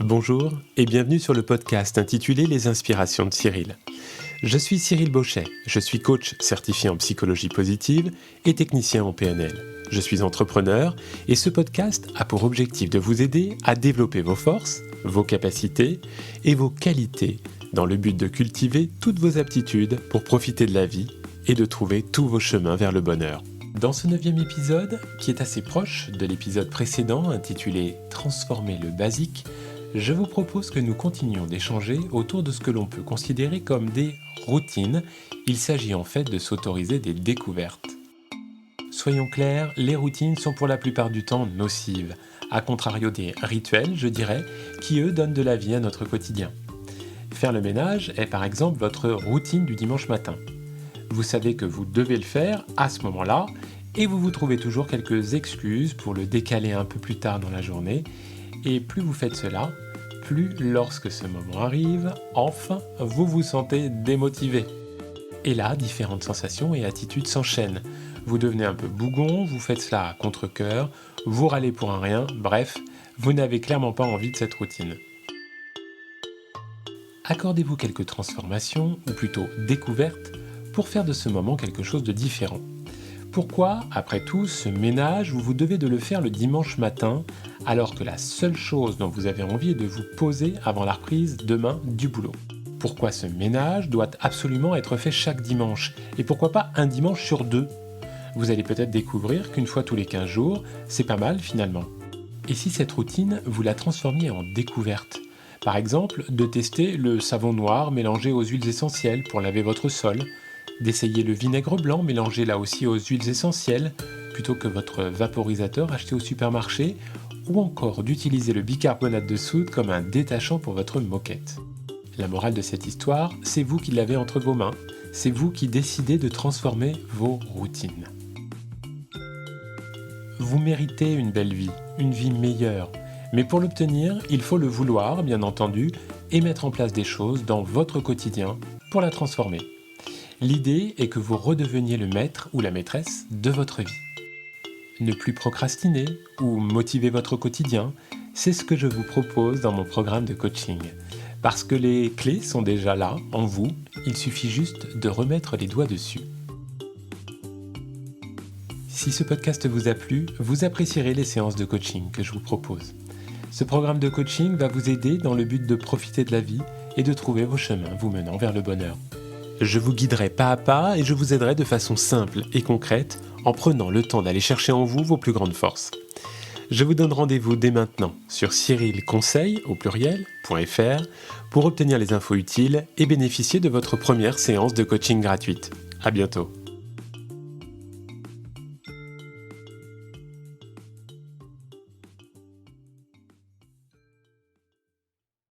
Bonjour et bienvenue sur le podcast intitulé Les inspirations de Cyril. Je suis Cyril Bauchet, je suis coach certifié en psychologie positive et technicien en PNL. Je suis entrepreneur et ce podcast a pour objectif de vous aider à développer vos forces, vos capacités et vos qualités dans le but de cultiver toutes vos aptitudes pour profiter de la vie et de trouver tous vos chemins vers le bonheur. Dans ce 9e épisode, qui est assez proche de l'épisode précédent intitulé « Transformer le basique », je vous propose que nous continuions d'échanger autour de ce que l'on peut considérer comme des routines. Il s'agit en fait de s'autoriser des découvertes. Soyons clairs, les routines sont pour la plupart du temps nocives, à contrario des rituels, je dirais, qui eux donnent de la vie à notre quotidien. Faire le ménage est par exemple votre routine du dimanche matin. Vous savez que vous devez le faire à ce moment-là et vous vous trouvez toujours quelques excuses pour le décaler un peu plus tard dans la journée. Et plus vous faites cela, plus lorsque ce moment arrive, enfin, vous vous sentez démotivé. Et là, différentes sensations et attitudes s'enchaînent. Vous devenez un peu bougon, vous faites cela à contre-cœur, vous râlez pour un rien, bref, vous n'avez clairement pas envie de cette routine. Accordez-vous quelques transformations, ou plutôt découvertes, pour faire de ce moment quelque chose de différent. Pourquoi, après tout, ce ménage, vous devez de le faire le dimanche matin, alors que la seule chose dont vous avez envie est de vous poser avant la reprise demain du boulot? Pourquoi ce ménage doit absolument être fait chaque dimanche? Et pourquoi pas un dimanche sur 2? Vous allez peut-être découvrir qu'une fois tous les 15 jours, c'est pas mal finalement. Et si cette routine, vous la transformiez en découverte? Par exemple, de tester le savon noir mélangé aux huiles essentielles pour laver votre sol, d'essayer le vinaigre blanc mélangé là aussi aux huiles essentielles, plutôt que votre vaporisateur acheté au supermarché, ou encore d'utiliser le bicarbonate de soude comme un détachant pour votre moquette. La morale de cette histoire, c'est vous qui l'avez entre vos mains, c'est vous qui décidez de transformer vos routines. Vous méritez une belle vie, une vie meilleure, mais pour l'obtenir, il faut le vouloir, bien entendu, et mettre en place des choses dans votre quotidien pour la transformer. L'idée est que vous redeveniez le maître ou la maîtresse de votre vie. Ne plus procrastiner ou motiver votre quotidien, c'est ce que je vous propose dans mon programme de coaching. Parce que les clés sont déjà là, en vous, il suffit juste de remettre les doigts dessus. Si ce podcast vous a plu, vous apprécierez les séances de coaching que je vous propose. Ce programme de coaching va vous aider dans le but de profiter de la vie et de trouver vos chemins vous menant vers le bonheur. Je vous guiderai pas à pas et je vous aiderai de façon simple et concrète en prenant le temps d'aller chercher en vous vos plus grandes forces. Je vous donne rendez-vous dès maintenant sur cyrilconseil au pluriel.fr pour obtenir les infos utiles et bénéficier de votre première séance de coaching gratuite. À bientôt.